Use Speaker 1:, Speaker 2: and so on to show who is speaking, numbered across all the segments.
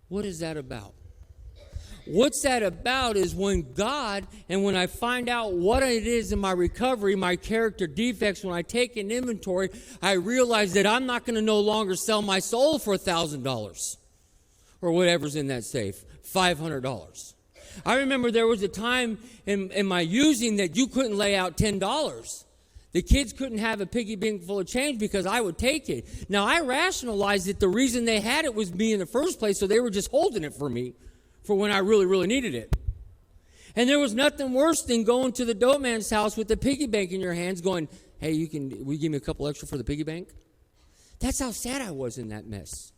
Speaker 1: What is that about? What's that about is when God, and when I find out what it is in my recovery, my character defects, when I take an inventory, I realize that I'm not going to no longer sell my soul for $1,000 or whatever's in that safe, $500. I remember there was a time in my using that you couldn't lay out $10. The kids couldn't have a piggy bank full of change because I would take it. Now, I rationalized that the reason they had it was me in the first place, so they were just holding it for me for when I really, really needed it. And there was nothing worse than going to the dope man's house with the piggy bank in your hands going, hey, will you give me a couple extra for the piggy bank? That's how sad I was in that mess.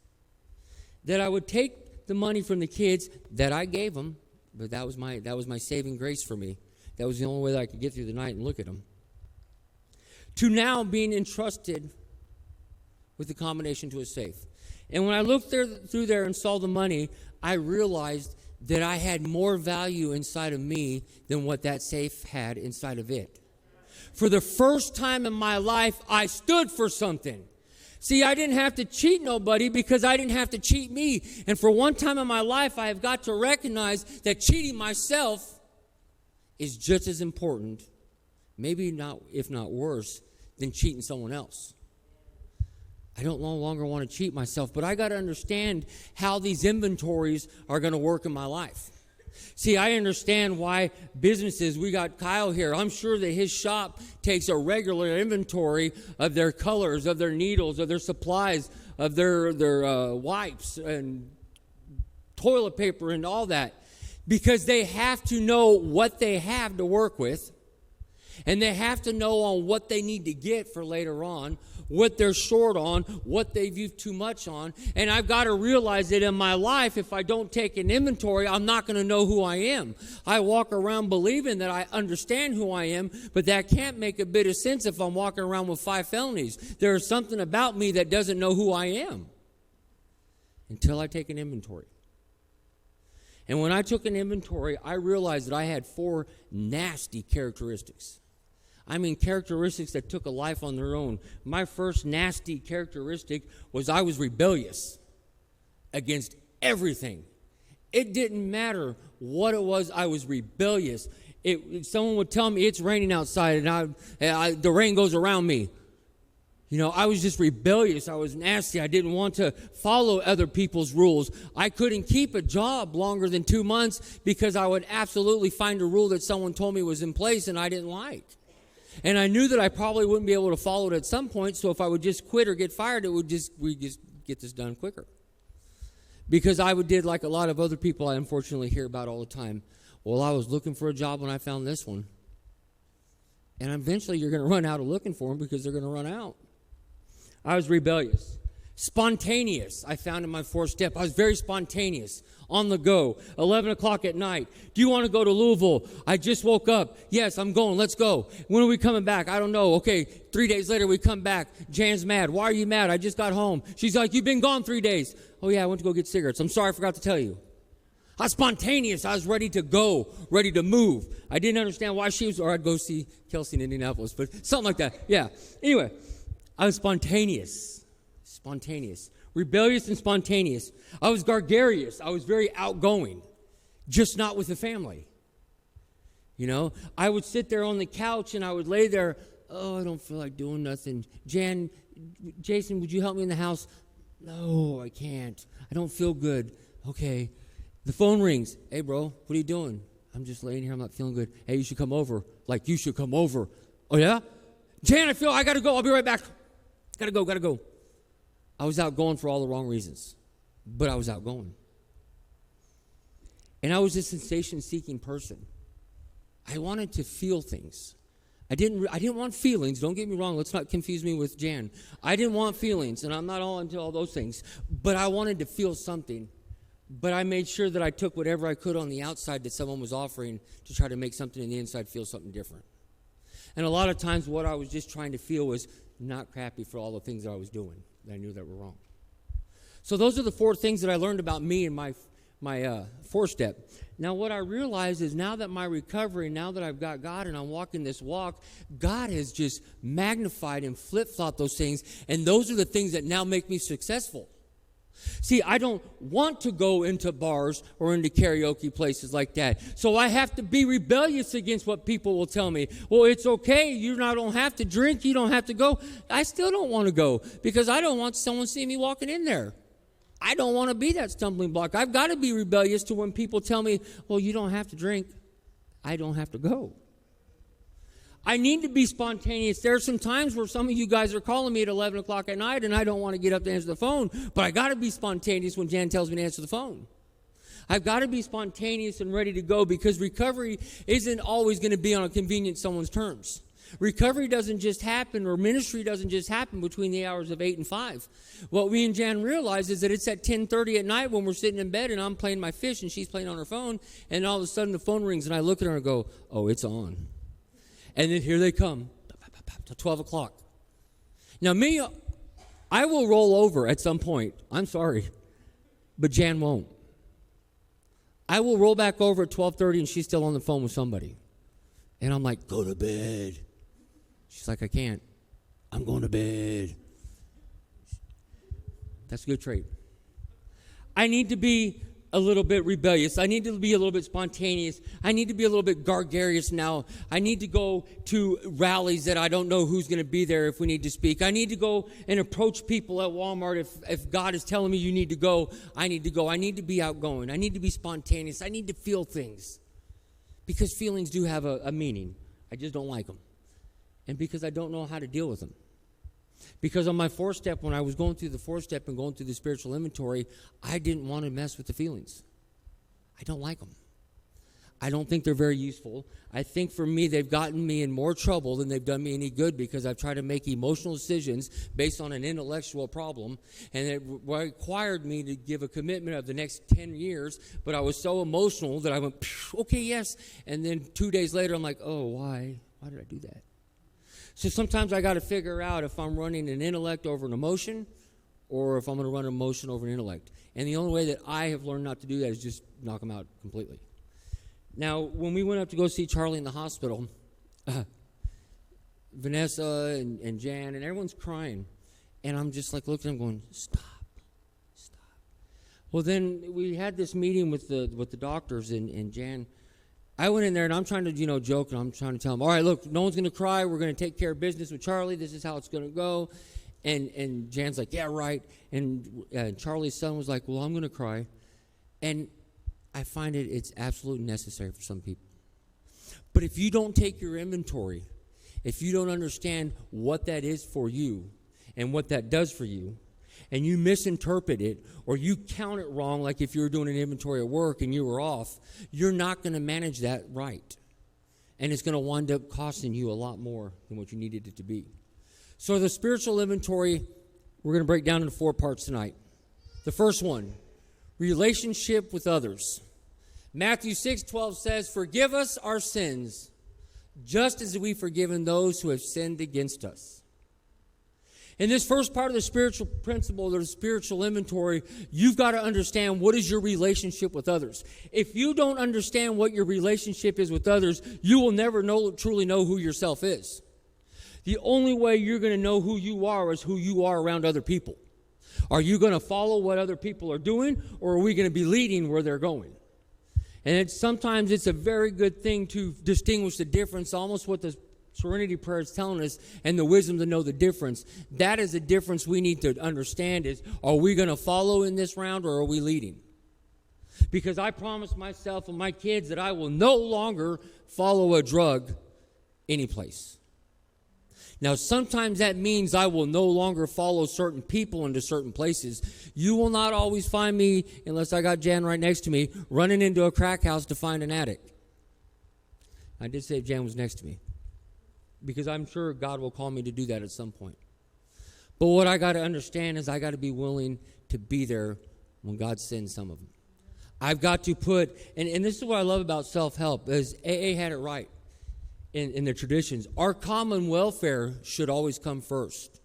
Speaker 1: That I would take the money from the kids that I gave them, but that was my saving grace for me. That was the only way that I could get through the night and look at them. To now being entrusted with the combination to a safe. And when I looked through there and saw the money, I realized that I had more value inside of me than what that safe had inside of it. For the first time in my life, I stood for something. See, I didn't have to cheat nobody because I didn't have to cheat me. And for one time in my life, I have got to recognize that cheating myself is just as important, maybe not, if not worse, than cheating someone else. I don't no longer want to cheat myself, but I got to understand how these inventories are going to work in my life. See, I understand why businesses, we got Kyle here. I'm sure that his shop takes a regular inventory of their colors, of their needles, of their supplies, of their wipes and toilet paper and all that, because they have to know what they have to work with, and they have to know on what they need to get for later on, what they're short on, what they've used too much on. And I've got to realize that in my life, if I don't take an inventory, I'm not going to know who I am. I walk around believing that I understand who I am, but that can't make a bit of sense if I'm walking around with 5 felonies. There is something about me that doesn't know who I am until I take an inventory. And when I took an inventory, I realized that I had 4 nasty characteristics. I mean, characteristics that took a life on their own. My first nasty characteristic was I was rebellious against everything. It didn't matter what it was, I was rebellious. Someone would tell me it's raining outside and the rain goes around me. You know, I was just rebellious. I was nasty. I didn't want to follow other people's rules. I couldn't keep a job longer than 2 months because I would absolutely find a rule that someone told me was in place and I didn't like. And I knew that I probably wouldn't be able to follow it at some point, so if I would just quit or get fired, we'd just get this done quicker. Because I did like a lot of other people I unfortunately hear about all the time. Well, I was looking for a job when I found this one. And eventually you're going to run out of looking for them because they're going to run out. I was rebellious. Spontaneous, I found in my 4th step. I was very spontaneous, on the go, 11 o'clock at night. Do you want to go to Louisville? I just woke up. Yes, I'm going. Let's go. When are we coming back? I don't know. Okay, 3 days later, we come back. Jan's mad. Why are you mad? I just got home. She's like, you've been gone 3 days. Oh, yeah, I went to go get cigarettes. I'm sorry, I forgot to tell you. I was spontaneous. I was ready to go, ready to move. I didn't understand why she was, or I'd go see Kelsey in Indianapolis, but something like that. Yeah. Anyway, I was spontaneous. Rebellious and spontaneous. I was gregarious. I was very outgoing, just not with the family. You know, I would sit there on the couch and I would lay there. Oh, I don't feel like doing nothing. Jason, would you help me in the house? No, I can't. I don't feel good. Okay. The phone rings. Hey, bro, what are you doing? I'm just laying here. I'm not feeling good. Hey, you should come over. Like, you should come over. Oh, yeah? Jan, I got to go. I'll be right back. Got to go. I was outgoing for all the wrong reasons, but I was outgoing. And I was a sensation-seeking person. I wanted to feel things. I didn't want feelings. Don't get me wrong. Let's not confuse me with Jan. I didn't want feelings, and I'm not all into all those things. But I wanted to feel something. But I made sure that I took whatever I could on the outside that someone was offering to try to make something in the inside feel something different. And a lot of times what I was just trying to feel was not crappy for all the things that I was doing that I knew that were wrong. So those are the 4 things that I learned about me in my 4-step. Now what I realize is now that my recovery, now that I've got God and I'm walking this walk, God has just magnified and flip-flopped those things, and those are the things that now make me successful. See, I don't want to go into bars or into karaoke places like that. So I have to be rebellious against what people will tell me. Well, it's okay. You don't have to drink. You don't have to go. I still don't want to go because I don't want someone to see me walking in there. I don't want to be that stumbling block. I've got to be rebellious to when people tell me, well, you don't have to drink. I don't have to go. I need to be spontaneous. There are some times where some of you guys are calling me at 11 o'clock at night, and I don't want to get up to answer the phone, but I got to be spontaneous when Jan tells me to answer the phone. I've got to be spontaneous and ready to go because recovery isn't always going to be on a convenient someone's terms. Recovery doesn't just happen, or ministry doesn't just happen between the hours of 8 and 5. What we and Jan realize is that it's at 10:30 at night when we're sitting in bed and I'm playing my fish and she's playing on her phone, and all of a sudden the phone rings and I look at her and go, oh, it's on. And then here they come, to 12 o'clock. Now me, I will roll over at some point. I'm sorry, but Jan won't. I will roll back over at 12:30 and she's still on the phone with somebody. And I'm like, go to bed. She's like, I can't. I'm going to bed. That's a good trait. I need to be a little bit rebellious. I need to be a little bit spontaneous. I need to be a little bit gregarious now. I need to go to rallies that I don't know who's going to be there if we need to speak. I need to go and approach people at Walmart. If God is telling me you need to go, I need to go. I need to be outgoing. I need to be spontaneous. I need to feel things. Because feelings do have a meaning. I just don't like them. And because I don't know how to deal with them. Because on my 4-step, when I was going through the 4-step and going through the spiritual inventory, I didn't want to mess with the feelings. I don't like them. I don't think they're very useful. I think for me, they've gotten me in more trouble than they've done me any good because I've tried to make emotional decisions based on an intellectual problem, and it required me to give a commitment of the next 10 years, but I was so emotional that I went, okay, yes, and then 2 days later, I'm like, oh, why? Why did I do that? So sometimes I got to figure out if I'm running an intellect over an emotion or if I'm going to run an emotion over an intellect. And the only way that I have learned not to do that is just knock them out completely. Now, when we went up to go see Charlie in the hospital, Vanessa and Jan and everyone's crying. And I'm just like looking at them going, stop. Well, then we had this meeting with the doctors and Jan. I went in there and I'm trying to, joke, and I'm trying to tell them, all right, look, no one's going to cry. We're going to take care of business with Charlie. This is how it's going to go. And Jan's like, yeah, right. And Charlie's son was like, well, I'm going to cry. And I find it's absolutely necessary for some people. But if you don't take your inventory, if you don't understand what that is for you and what that does for you, and you misinterpret it or you count it wrong, like if you were doing an inventory at work and you were off, you're not going to manage that right. And it's going to wind up costing you a lot more than what you needed it to be. So the spiritual inventory, we're going to break down into 4 parts tonight. The first one, relationship with others. Matthew 6:12 says, forgive us our sins, just as we've forgiven those who have sinned against us. In this first part of the spiritual principle, the spiritual inventory, you've got to understand what is your relationship with others. If you don't understand what your relationship is with others, you will never truly know who yourself is. The only way you're going to know who you are is who you are around other people. Are you going to follow what other people are doing, or are we going to be leading where they're going? And sometimes it's a very good thing to distinguish the difference, almost what the Serenity Prayer is telling us, and the wisdom to know the difference. That is the difference we need to understand is, are we going to follow in this round or are we leading? Because I promised myself and my kids that I will no longer follow a drug anyplace. Now, sometimes that means I will no longer follow certain people into certain places. You will not always find me, unless I got Jan right next to me, running into a crack house to find an addict. I did say Jan was next to me, because I'm sure God will call me to do that at some point. But what I got to understand is I got to be willing to be there when God sends some of them. I've got to put, and this is what I love about self-help, is AA had it right in their traditions. Our common welfare should always come first.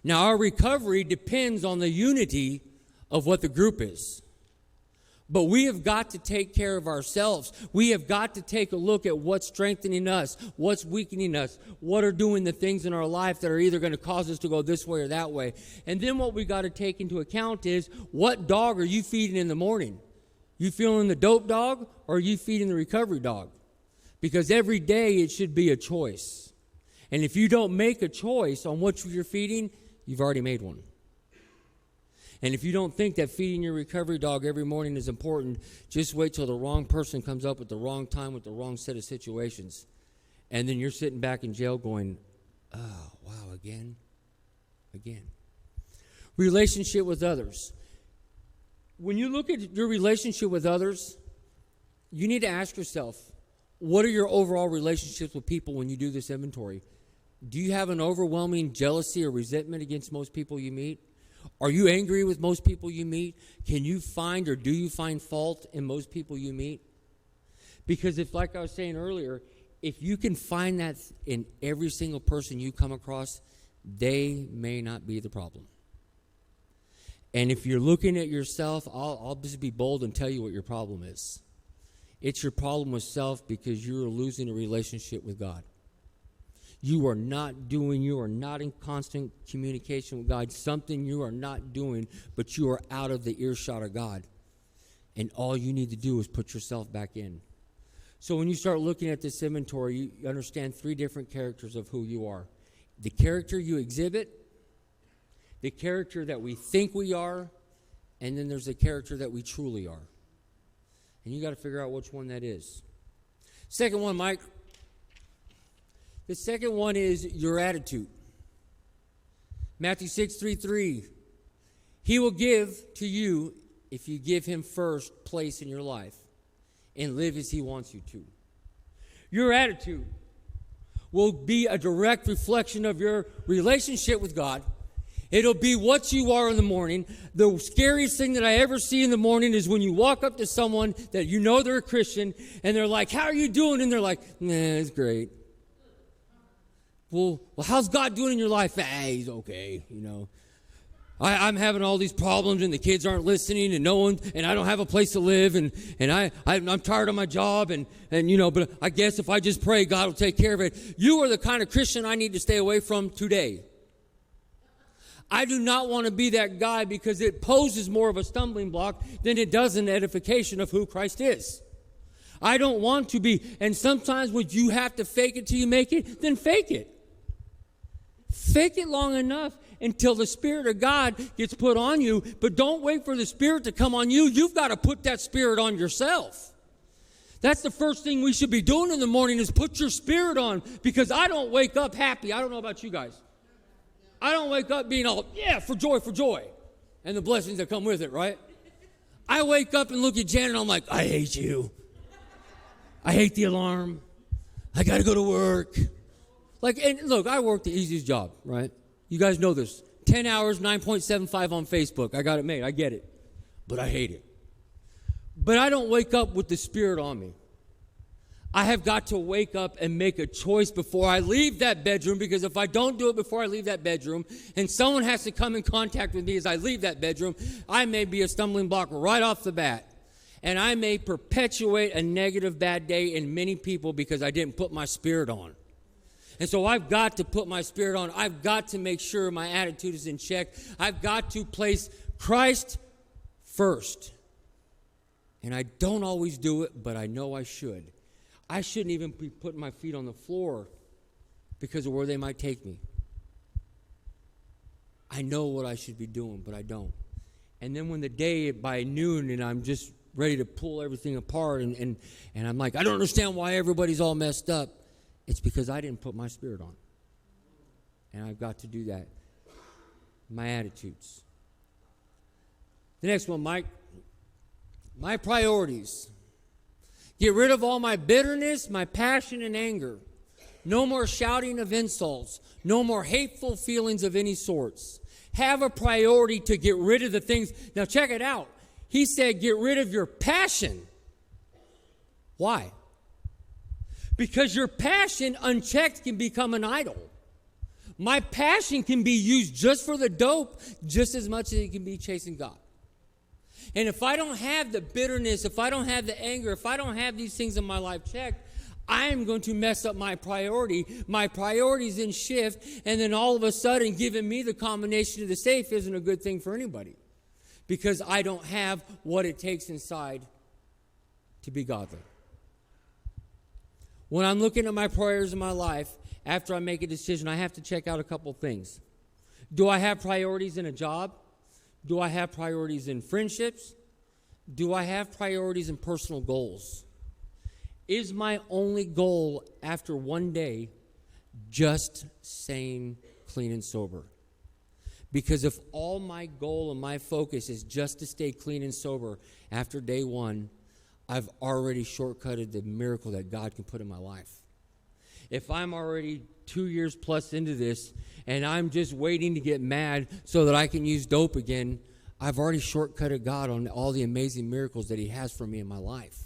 Speaker 1: Now, our recovery depends on the unity of what the group is. But we have got to take care of ourselves. We have got to take a look at what's strengthening us, what's weakening us, what are doing the things in our life that are either going to cause us to go this way or that way. And then what we got to take into account is, what dog are you feeding in the morning? You feeling the dope dog, or are you feeding the recovery dog? Because every day it should be a choice. And if you don't make a choice on what you're feeding, you've already made one. And if you don't think that feeding your recovery dog every morning is important, just wait till the wrong person comes up at the wrong time with the wrong set of situations. And then you're sitting back in jail going, oh, wow, again. Relationship with others. When you look at your relationship with others, you need to ask yourself, what are your overall relationships with people when you do this inventory? Do you have an overwhelming jealousy or resentment against most people you meet? Are you angry with most people you meet? Can you find, or do you find fault in most people you meet? Because if, like I was saying earlier, if you can find that in every single person you come across, they may not be the problem. And if you're looking at yourself, I'll just be bold and tell you what your problem is. It's your problem with self, because you're losing a relationship with God. You are not in constant communication with God. Something you are not doing, but you are out of the earshot of God. And all you need to do is put yourself back in. So when you start looking at this inventory, you understand 3 different characters of who you are. The character you exhibit, the character that we think we are, and then there's the character that we truly are. And you got to figure out which one that is. Second one, Mike. The second one is your attitude. Matthew 6:3. He will give to you if you give him first place in your life and live as he wants you to. Your attitude will be a direct reflection of your relationship with God. It'll be what you are in the morning. The scariest thing that I ever see in the morning is when you walk up to someone that you know they're a Christian, and they're like, how are you doing? And they're like, nah, it's great. Well, how's God doing in your life? He's okay, I'm having all these problems, and the kids aren't listening, and no one, and I don't have a place to live, and I'm tired of my job, and but I guess if I just pray, God will take care of it. You are the kind of Christian I need to stay away from today. I do not want to be that guy, because it poses more of a stumbling block than it does an edification of who Christ is. I don't want to be, and sometimes when you have to fake it till you make it, then fake it. Fake it long enough until the Spirit of God gets put on you, but don't wait for the Spirit to come on you. You've got to put that Spirit on yourself. That's the first thing we should be doing in the morning, is put your spirit on, because I don't wake up happy. I don't know about you guys. I don't wake up being all, for joy, and the blessings that come with it, right? I wake up and look at Jan, and I'm like, I hate you. I hate the alarm. I got to go to work. And look, I work the easiest job, right? You guys know this. 10 hours, 9.75 on Facebook. I got it made. I get it. But I hate it. But I don't wake up with the Spirit on me. I have got to wake up and make a choice before I leave that bedroom, because if I don't do it before I leave that bedroom, and someone has to come in contact with me as I leave that bedroom, I may be a stumbling block right off the bat. And I may perpetuate a negative bad day in many people because I didn't put my spirit on. And so I've got to put my spirit on. I've got to make sure my attitude is in check. I've got to place Christ first. And I don't always do it, but I know I should. I shouldn't even be putting my feet on the floor because of where they might take me. I know what I should be doing, but I don't. And then when the day by noon and I'm just ready to pull everything apart and I'm like, I don't understand why everybody's all messed up. It's because I didn't put my spirit on. And I've got to do that. My attitudes. The next one, Mike. My priorities. Get rid of all my bitterness, my passion, and anger. No more shouting of insults. No more hateful feelings of any sorts. Have a priority to get rid of the things. Now check it out. He said get rid of your passion. Why? Because your passion unchecked can become an idol. My passion can be used just for the dope just as much as it can be chasing God. And if I don't have the bitterness, if I don't have the anger, if I don't have these things in my life checked, I am going to mess up my priority. My priorities then shift, and then all of a sudden giving me the combination of the safe isn't a good thing for anybody, because I don't have what it takes inside to be godly. When I'm looking at my priorities in my life, after I make a decision, I have to check out a couple things. Do I have priorities in a job? Do I have priorities in friendships? Do I have priorities in personal goals? Is my only goal after one day just staying clean and sober? Because if all my goal and my focus is just to stay clean and sober after day one, I've already shortcutted the miracle that God can put in my life. If I'm already 2 years plus into this and I'm just waiting to get mad so that I can use dope again, I've already shortcutted God on all the amazing miracles that he has for me in my life.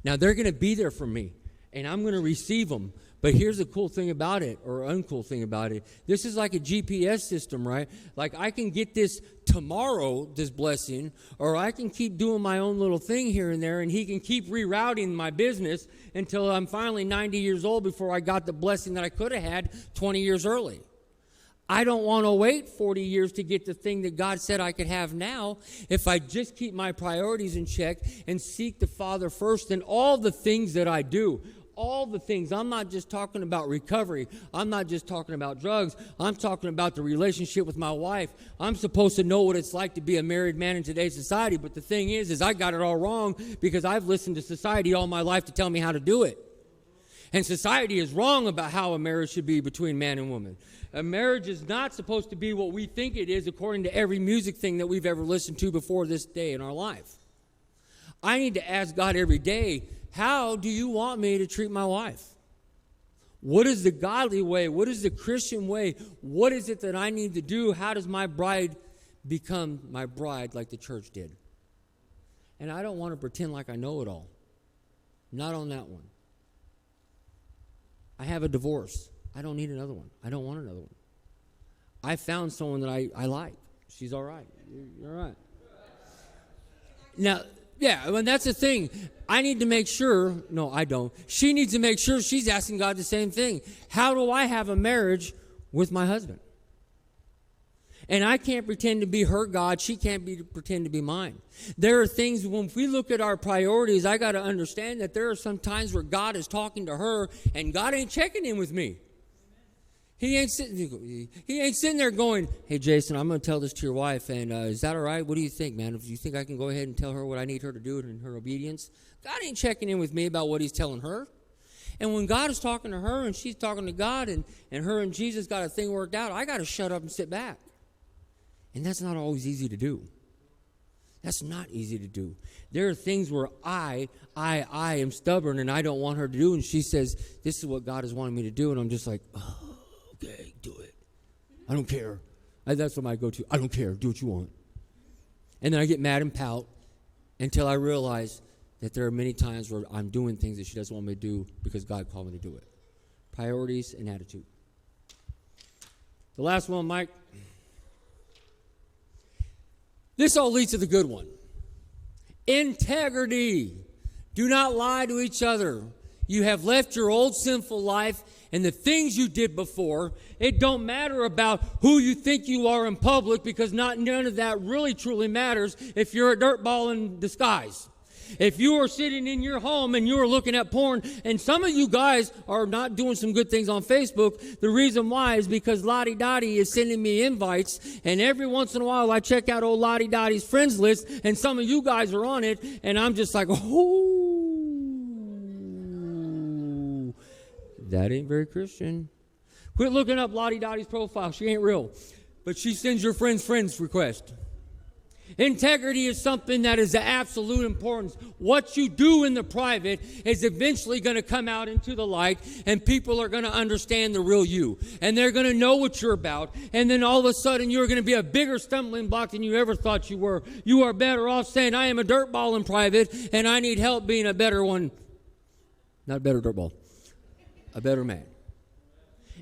Speaker 1: Now, they're going to be there for me, and I'm going to receive them. But here's the cool thing about it, or uncool thing about it. This is like a GPS system, right? Like, I can get this tomorrow, this blessing, or I can keep doing my own little thing here and there, and he can keep rerouting my business until I'm finally 90 years old before I got the blessing that I could have had 20 years early. I don't want to wait 40 years to get the thing that God said I could have now. If I just keep my priorities in check and seek the Father first in all the things that I do, all the things. I'm not just talking about recovery. I'm not just talking about drugs. I'm talking about the relationship with my wife. I'm supposed to know what it's like to be a married man in today's society, but the thing is I got it all wrong because I've listened to society all my life to tell me how to do it. And society is wrong about how a marriage should be between man and woman. A marriage is not supposed to be what we think it is according to every music thing that we've ever listened to before this day in our life. I need to ask God every day, how do you want me to treat my wife? What is the godly way? What is the Christian way? What is it that I need to do? How does my bride become my bride like the church did? And I don't want to pretend like I know it all. Not on that one. I have a divorce. I don't need another one. I don't want another one. I found someone that I like. She's all right. You're all right. Now, yeah, and that's the thing. I need to make sure, no, I don't. She needs to make sure she's asking God the same thing. How do I have a marriage with my husband? And I can't pretend to be her God. She can't pretend to be mine. There are things, when we look at our priorities, I got to understand that there are some times where God is talking to her and God ain't checking in with me. He ain't sitting there going, hey, Jason, I'm going to tell this to your wife, and is that all right? What do you think, man? Do you think I can go ahead and tell her what I need her to do in her obedience? God ain't checking in with me about what he's telling her. And when God is talking to her and she's talking to God and her and Jesus got a thing worked out, I got to shut up and sit back. And that's not always easy to do. That's not easy to do. There are things where I am stubborn and I don't want her to do, and she says, this is what God is wanting me to do, and I'm just like, oh. Okay, do it. I don't care. That's what I go to. I don't care. Do what you want. And then I get mad and pout until I realize that there are many times where I'm doing things that she doesn't want me to do because God called me to do it. Priorities and attitude. The last one, Mike. This all leads to the good one. Integrity. Do not lie to each other. You have left your old sinful life and the things you did before. It don't matter about who you think you are in public, because none of that really truly matters if you're a dirtball in disguise. If you are sitting in your home and you are looking at porn, and some of you guys are not doing some good things on Facebook, the reason why is because Lottie Dottie is sending me invites, and every once in a while I check out old Lottie Dottie's friends list, and some of you guys are on it, and I'm just like, oh, that ain't very Christian. Quit looking up Lottie Dottie's profile. She ain't real. But she sends your friends request. Integrity is something that is of absolute importance. What you do in the private is eventually going to come out into the light, and people are going to understand the real you. And they're going to know what you're about. And then all of a sudden, you're going to be a bigger stumbling block than you ever thought you were. You are better off saying, I am a dirtball in private, and I need help being a better one. Not a better dirtball. A better man.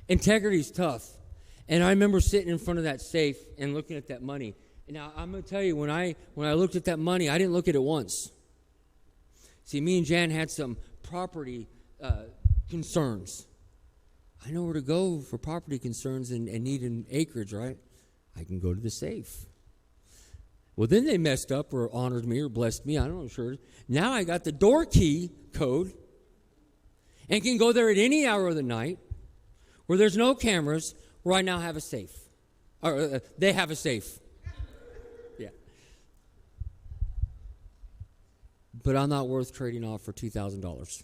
Speaker 1: Integrity is tough. And I remember sitting in front of that safe and looking at that money. Now, I'm going to tell you, when I looked at that money, I didn't look at it once. See, me and Jan had some property concerns. I know where to go for property concerns and need an acreage, right? I can go to the safe. Well, then they messed up or honored me or blessed me. I don't know, sure. Now I got the door key code and can go there at any hour of the night where there's no cameras, where I now have a safe. Or they have a safe. Yeah. But I'm not worth trading off for $2,000.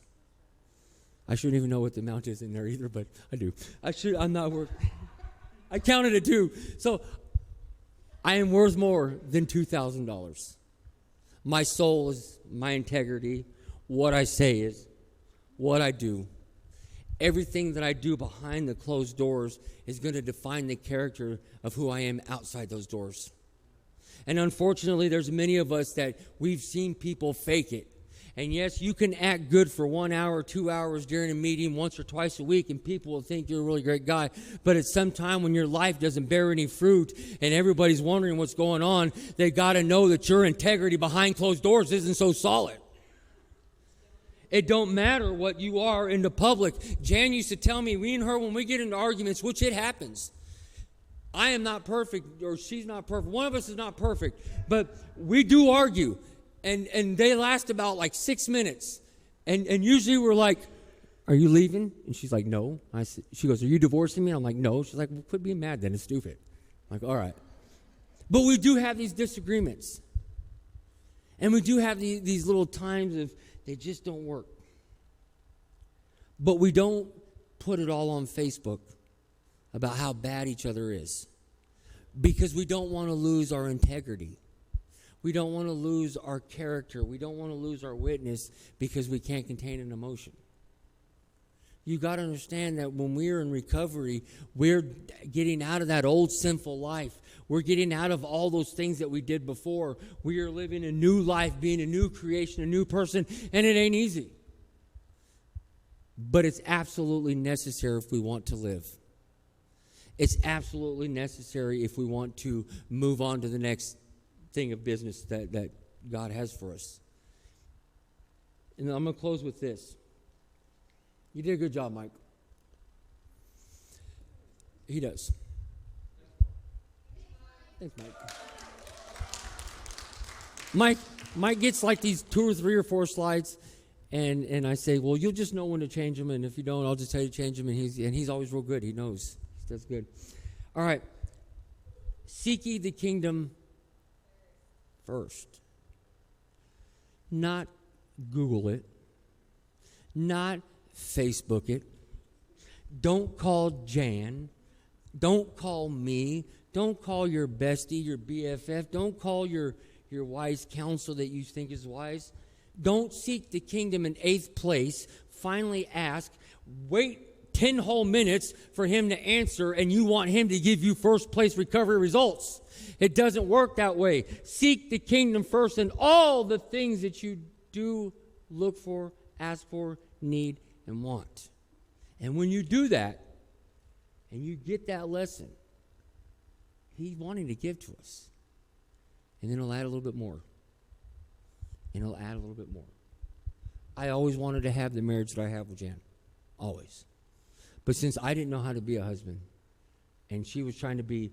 Speaker 1: I shouldn't even know what the amount is in there either, but I do. I'm not worth. I counted it too. So I am worth more than $2,000. My soul is my integrity. What I say is what I do. Everything that I do behind the closed doors is going to define the character of who I am outside those doors. And unfortunately, there's many of us that we've seen people fake it. And yes, you can act good for 1 hour, 2 hours during a meeting once or twice a week, and people will think you're a really great guy. But at some time when your life doesn't bear any fruit and everybody's wondering what's going on, they got to know that your integrity behind closed doors isn't so solid. It don't matter what you are in the public. Jan used to tell me, me and her, when we get into arguments, which it happens, I am not perfect, or she's not perfect. One of us is not perfect, but we do argue. And they last about like 6 minutes. And usually we're like, are you leaving? And she's like, no. She goes, are you divorcing me? And I'm like, no. She's like, well, quit being mad then. It's stupid. I'm like, all right. But we do have these disagreements. And we do have these little times of they just don't work. But we don't put it all on Facebook about how bad each other is. Because we don't want to lose our integrity. We don't want to lose our character. We don't want to lose our witness because we can't contain an emotion. You got to understand that when we're in recovery, we're getting out of that old sinful life. We're getting out of all those things that we did before. We are living a new life, being a new creation, a new person, and it ain't easy. But it's absolutely necessary if we want to live. It's absolutely necessary if we want to move on to the next thing of business that God has for us. And I'm going to close with this. You did a good job, Mike. He does. Thanks, Mike. Mike gets like these 2 or 3 or 4 slides, and I say, well, you'll just know when to change them, and if you don't, I'll just tell you to change them, and he's always real good. He knows. He does good. All right. Seek ye the kingdom first. Not Google it. Not Facebook it. Don't call Jan. Don't call me. Don't call your bestie, your BFF. Don't call your wise counsel that you think is wise. Don't seek the kingdom in 8th place. Finally ask. Wait 10 whole minutes for him to answer, and you want him to give you first place recovery results. It doesn't work that way. Seek the kingdom first, and all the things that you do look for, ask for, need, and want. And when you do that, and you get that lesson, he's wanting to give to us. And then he'll add a little bit more. And he'll add a little bit more. I always wanted to have the marriage that I have with Jan. Always. But since I didn't know how to be a husband, and she was trying to be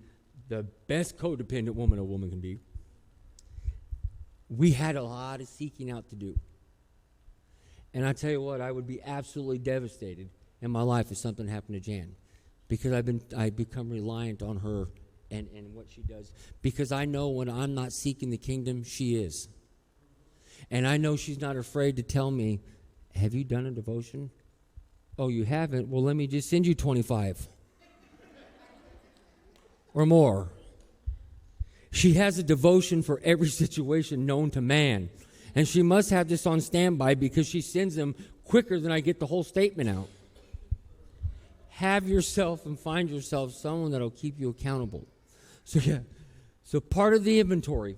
Speaker 1: the best codependent woman a woman can be, we had a lot of seeking out to do. And I tell you what, I would be absolutely devastated in my life if something happened to Jan, because I become reliant on her and what she does. Because I know when I'm not seeking the kingdom, she is. And I know she's not afraid to tell me, have you done a devotion? Oh, you haven't? Well, let me just send you 25. Or more. She has a devotion for every situation known to man. And she must have this on standby because she sends them quicker than I get the whole statement out. Have yourself and find yourself someone that will keep you accountable. So part of the inventory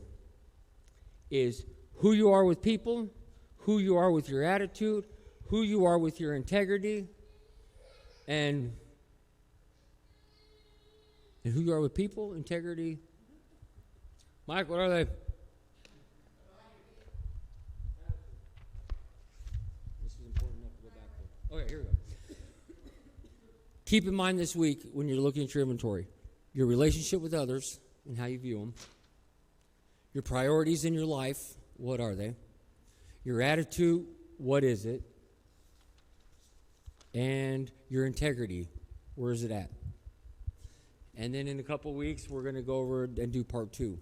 Speaker 1: is who you are with people, who you are with your attitude, who you are with your integrity, and who you are with people, integrity, Mike, what are they? This is important enough to go back for. Okay, here we go. Keep in mind this week when you're looking at your inventory, your relationship with others and how you view them, your priorities in your life, what are they? Your attitude, what is it? And your integrity, where is it at? And then in a couple weeks, we're going to go over and do part 2.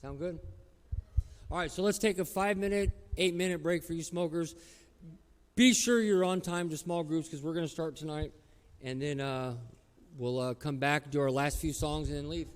Speaker 1: Sound good? All right, so let's take a 5-minute, 8-minute break for you smokers. Be sure you're on time to small groups because we're going to start tonight. And then we'll come back, do our last few songs, and then leave.